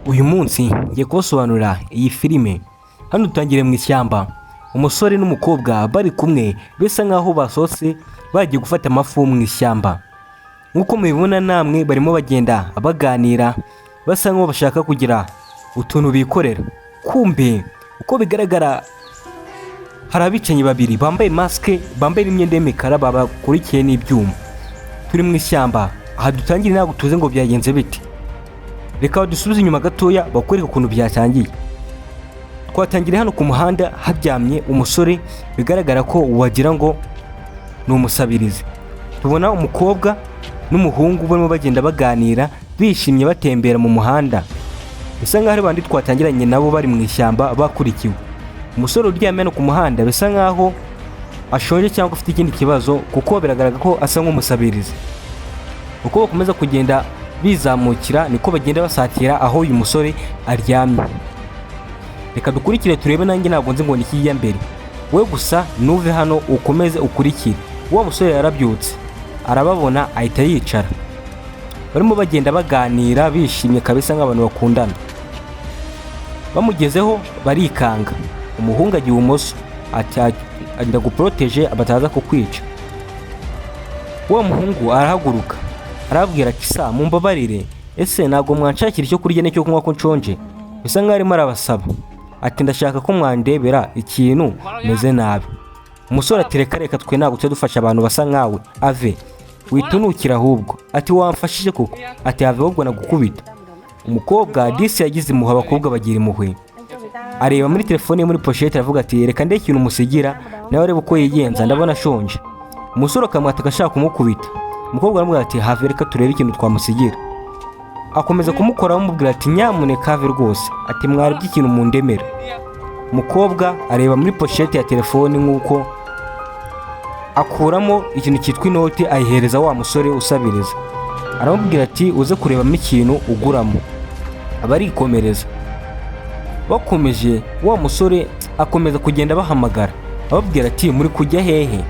Uyu munsi ngiye kubasobanurira iyi filime. Hano dutangire mu ishyamba, umusore n'umukobwa bari kumwe bisa nkaho basohotse bagiye gufata amafu mu ishyamba. Nk'uko mubibona namwe barimo bagenda baganira basa nkaho bashaka kugira utuntu bikorera. Kumbe uko bigaragara hari abicanyi babiri bambaye masike, bambaye n'imyenda y'imikara babakurikiye n'ibyuma. Turi mu ishyamba, aha dutangire ntabwo tuzi ngo byagenze bite. Reka dusubize inyuma gatoya bakwereka ukuntu byatangiye. Twatangiriye hano ku muhanda haryamye umusore bigaragara ko wagira ngo ni umusabirizi. Tubona umukobwa n'umuhungu barimo bagenda baganira bishimye batembera mu muhanda. Bisa nkaho ari bandi twatangiranye nabo bari mu ishyamba bakurikiwe. Umusore uryamye hano ku muhanda bisa nkaho ashonje cyangwa afite ikindi kibazo kuko biragaragara ko asa nk'umusabirizi. Uko bakomeza kugenda bizamukira niko bagenda basatira aho uyu musore aryamye. Reka dukurikire turebe, nanjye ntabwo nzi ngo ni kijya mbere. We gusa nuve hano ukomeze ukurikire. Uwo musore yarabyutse arababona ahita yicara. Barimo bagenda baganira bishimye kabisa nk'abantu bakundana. Bamugezeho barikanga. Umuhungu agiye ibumoso agira guproteje abataza kukwica. Uwo muhungu arahaguruka arabwira ati sa mumbabarire, ese ntabwo mwanshakira icyo kurya n'icyo kunywa ko nshonje? Bisa nkaho arimo arabasaba ati ndashaka ko mwandebera ikintu meze nabi. Umusore ati reka twe ntabwo tujya dufasha abantu basa nkawe, ave witunukira ahubwo. Ati wamfashije koko? Ati have ahubwo nagukubita. Umukobwa disi yagize impuhwe, abakobwa bagira impuhwe. Areba muri telefone ye muri pochette aravuga ati reka ndeke ikintu musigira nawe arebe uko yigenza, ndabona ashonje. Umusore akamwata agashaka kumukubita. Umukobwa aramubwira ati have reka turebe ikintu twamusigira. Akomeza kumukora amubwira ati nyamuneka have rwose, ati mwari by'ikintu mu ndemera. Umukobwa areba muri pochette ya telefone nk'uko akuramo ikintu cyitwa inoti ayihereza wa musore usabiriza. Aramubwira ati uze kurebamo ikintu uguramo. Abarikomereza. Bakomeje wa musore akomeza kugenda bahamagara ababwira ati muri kujya hehe?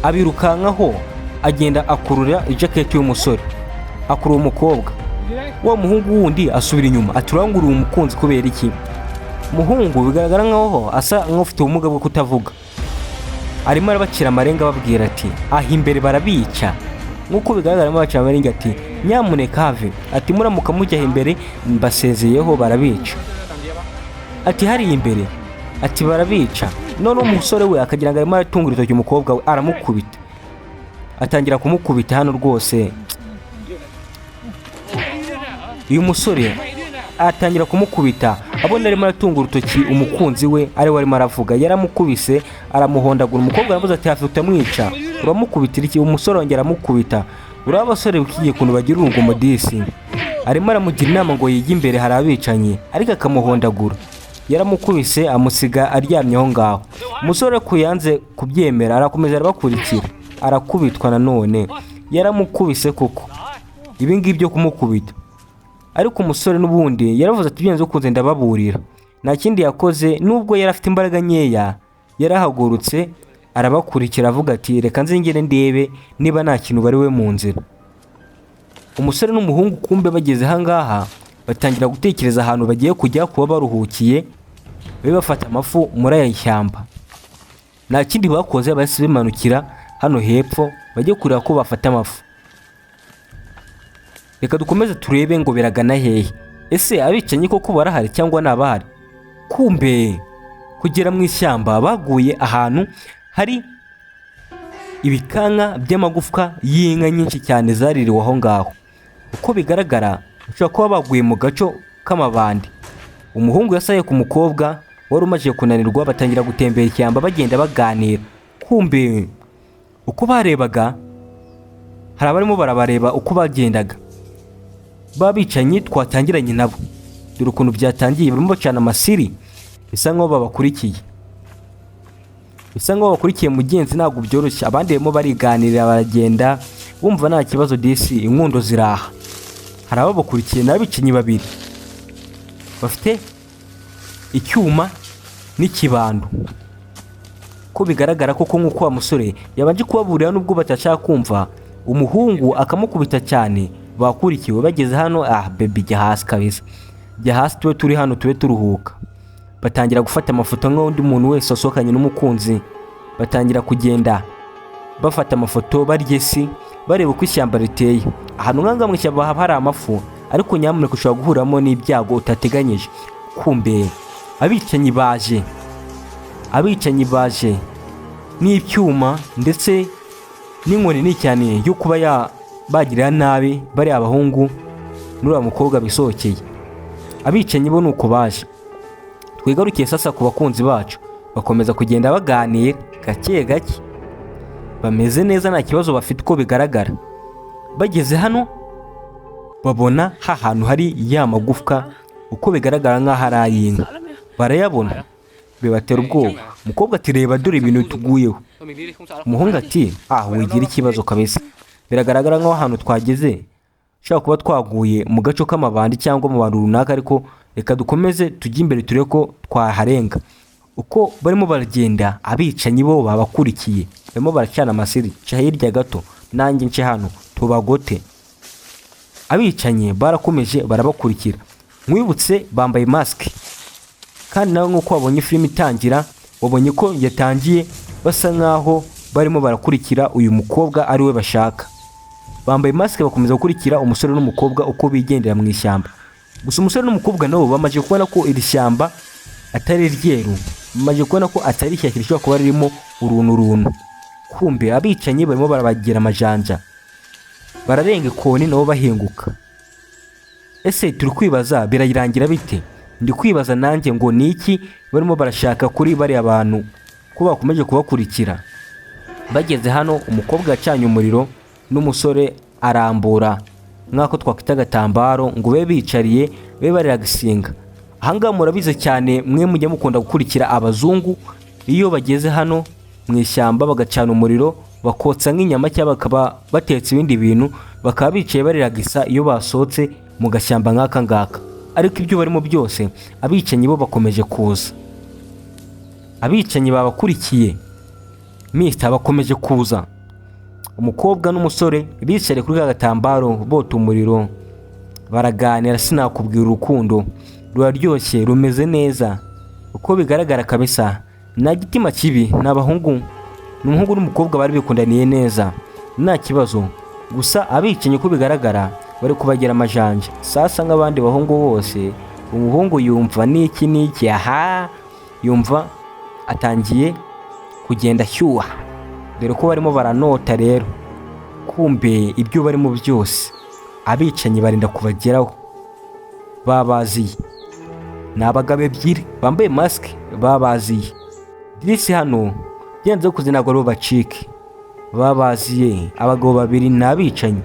Abirukankaho agenda akurura ijaketi y'umusore, akurura umukobwa. Wa muhungu wundi asubira inyuma ati urangurura umukunzi kubera iki? Umuhungu bigaragara nkaho asa nk'ufite ubumuga bwo kutavuga. Arimo arabacira amarenga ababwira ati aho imbere barabica. Nk'uko bigaragara arimo abacira amarenga ati nyamuneka have, ati muramuka mujya imbere mbasezeyeho barabica. Ati hari imbere, ati barabica. None umusore we akagira ngo arimo aratunga urutoki umukobwa we aramukubita. Atangira kumukubita hano rwose. Uyu musore atangira kumukubita abona arimo aratunga urutoki umukunzi we ari we arimo aravuga. Yaramukubise aramuhondagura. Umukobwa yavuze ati hafi utamwica, uramukubitira iki? Umusore wongera aramukubita. Uriya basore ukigiye kuntu bagira urugomo disi. Arimo aramugira inama ngo yige imbere hari abicanyi ariko akamuhondagura. Yaramukubise amusiga aryamye aho ngaho. Umusore ko yanze kubyemera arakomeza arabakurikira, arakubitwa nanone. Yaramukubise koko ibi ngibi byo kumukubita. Ariko umusore n'ubundi yaravuze ati byenze ukunze ndababurira. Nta kindi yakoze, nubwo yari afite imbaraga nkeya yarahagurutse arabakurikira avuga ati reka nzingire ndebe niba nta kintu bari we mu nzira. Umusore n'umuhungu kumbe bageze hangaha batangira gutekereza ahantu bagiye kujya kuba baruhukiye bafata amafu muri aya ishyamba. Nta kindi bakoze bahise bimanukira hano hepfo bajye kureba ko bafata amafu. Reka dukomeze turebe ngo biragana hehe. Ese abicanyi koko barahari cyangwa nabahari? Kumbe kugera mu ishyamba baguye ahantu hari ibikanka by'amagufwa y'inka nyinshi cyane zaririwe aho ngaho. Uko bigaragara ushobora kuba baguye mu gaco k'amabandi. Umuhungu yasaye ku mukobwa wari umaze kunanirwa, batangira gutembera ishyamba bagenda baganira. Kumbe uko barebaga hari abarimo barabareba uko bagendaga. Babicanyi twatangiranye nabo dore ukuntu byatangiye, barimo bacana amasiri bisa nkaho babakurikiye. Bisa nkaho bakurikiye mugenzi, ntabwo byoroshye. Abandi barimo bariganirira baragenda bumva nta kibazo disi, inkundo ziraha. Hari ababakurikiye n'abicanyi babiri bafite icyuma n'ikibando. Ko bigaragara koko nk'uko wa musore yabanje kubaburira nubwo batashaka kumva, umuhungu akamukubita cyane bakurikiwe. Bageze hano baby jya hasi kabisa, jya hasi tube turi hano tube turuhuka. Batangira gufata amafoto nk'undi muntu wese wasohokanye n'umukunzi, batangira kugenda bafata amafoto baryesi bareba uko ishyamba riteye. Ahantu nk'anga mu ishyamba haba hari amafu, ariko nyamuneka ushobora guhuramo n'ibyago utateganyije. Kumbe abicanyi baje n'icyuma ndetse n'inkoni ni cyane yo kuba bagirira nabi bari abahungu n'uriya mukobwa bisohokeye. Abicanyi bo nuko baje. Twigarukiye sasa ku bakunzi bacu, bakomeza kugenda baganira gake gake, bameze neza nta kibazo bafite uko bigaragara. Bageze hano babona hantu hari ya magufwa uko bigaragara nk'aho ari ay'inka, barayabona bibatera ubwoba. Umukobwa ati reba dore ibintu tuguyeho. Umuhungu ati wigira ikibazo kabisa, biragaragara nk'aho ahantu twageze ushobora kuba twaguye mu gace k'amabandi cyangwa mu bantu runaka, ariko reka dukomeze tujye imbere turebe ko twaharenga. Uko barimo baragenda abicanyi bo babakurikiye barimo baracana amasiri, ca hirya gato nanjye nce hano tubagote. Abicanyi barakomeje barabakurikira, mwibutse bambaye mask, kandi nawe nk'uko wabonye filime itangira wabonye ko yatangiye basa nk'aho barimo barakurikira uyu mukobwa ari we bashaka. Bambaye mask bakomeza gukurikira umusore n'umukobwa uko bigendera mu ishyamba. Gusa umusore n'umukobwa nabo bamaze kubona ko iri shyamba atari ryeru, bamaze kubona ko atari ishyaka rishobora kuba ririmo uruntu. Kumbe abicanyi barimo barabagira amajanja, bararenga ikoni nabo bahinguka. Ese turi kwibaza birayirangira bite? Ndi kwibaza nanjye ngo ni iki barimo barashaka kuri bari abantu ko bakomeje kubakurikira. Bageze hano umukobwa yacanye umuriro n'umusore arambura nk'ako twakwita agatambaro ngo be bicariye be bariragisinga. Ahangaha murabize cyane mwe mujya mukunda gukurikira abazungu, iyo bageze hano mu ishyamba bagacana umuriro bakotsa nk'inyama cyangwa bakaba batetse ibindi bintu, bakaba bicaye bariragisa iyo basohotse mu gashyamba nk'aka ngaka. Ariko ibyo barimo byose abicanyi bo bakomeje kuza. Abicanyi babakurikiye Mr bakomeje kuza. Umukobwa n'umusore bicaye kuri gatambaro bota umuriro baraganira. Sinakubwira urukundo ruraryoshye rumeze neza uko bigaragara kabisa, nta gitima kibi. N'abahungu n'umuhungu n'umukobwa bari bikundaniye neza nta kibazo. Gusa abicanyi uko bigaragara bari kubagira amajanja. Sasa nk'abandi bahungu bose, umuhungu yumva niki yumva atangiye kugenda shyuha, dore ko barimo baranota. Rero kumbe ibyo barimo byose abicanyi barinda kubageraho, babaziye. Ni abagabo ebyiri bambaye mask babaziye. Dirisi hano byanze kuze ntabwo ari bacike, babaziye. Abagabo babiri ni abicanyi,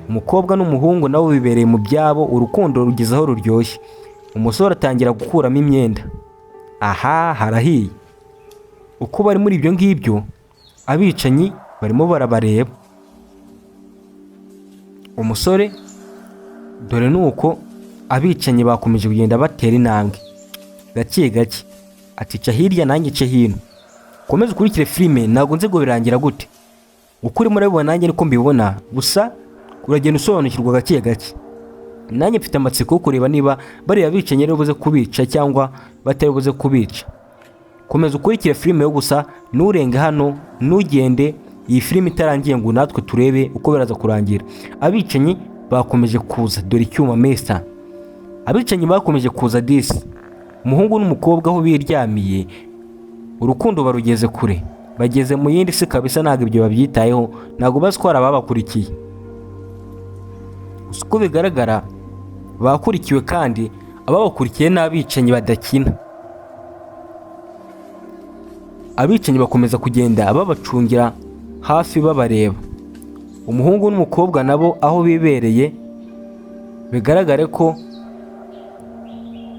umukobwa n'umuhungu nabo bibereye mu byabo. Urukundo rugeze aho ruryoshye. Umusore atangira gukuramo imyenda. Harahiye. Uko bari muri ibyo ngibyo abicanyi barimo barabareba. Umusore dore nuko abicanyi bakomeje kugenda batera intambwe gake gake, atica hirya nanjye ce hino. Komeza ukurikire filime, ntabwo nzi ngo birangira gute. Uko urimo urabibona nanjye niko mbibona, gusa uragenda usobanukirwa gake gake. Nanjye mfite amatsiko yo kureba niba bari abicanyi rero buze kubica cyangwa batari buze kubica. Komeza ukurikire filime yo, gusa nurenge hano nugende iyi filime itarangiye ngo natwe turebe uko biraza kurangira. Abicanyi bakomeje kuza, dore icyuma Mr. Abicanyi bakomeje kuza disi. Umuhungu n'umukobwa aho biryamiye, urukundo barugeze kure, bageze mu yindi si kabisa. Ntabwo ibyo babyitayeho, ntabwo bazitwara babakurikiye. Uko bigaragara bakurikiwe, kandi ababakurikiye n'abicanyi badakina. Abicanyi bakomeza kugenda babacungira hafi babareba. Umuhungu n'umukobwa nabo aho bibereye bigaragare ko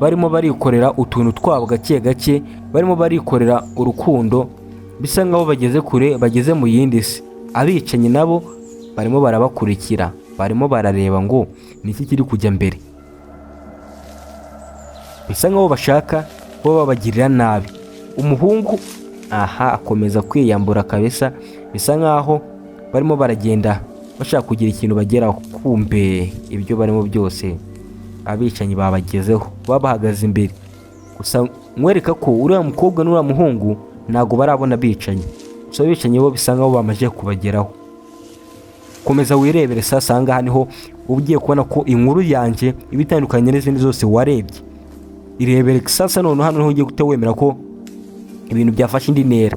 barimo barikorera utuntu twabo gake gake, barimo barikorera urukundo, bisa nkaho bageze kure, bageze mu yindi si. Abicanyi nabo barimo barabakurikira, barimo barareba ngo niki kiri kujya mbere. Bisa nkaho bashaka bo babagirira nabi. Umuhungu akomeza kwiyambura kabisa, bisa nkaho barimo baragenda bashaka kugira ikintu bageraho. kumbe ibyo barimo byose abicanyi babagezeho babahagaze imbere. Gusa mwereka ko uriya mukobwa n'uriya muhungu ntabwo barabona abicanyi, gusa abicanyi bo bisa nkaho bamaze kubageraho. Komeza wirebere sasa, aha ngaha niho ugiye kubona ko inkuru yanjye iba itandukanye n'izindi zose warebye. Irebere sasa none hano niho ugiye guhita wemera ko ibintu byafashe indi ntera.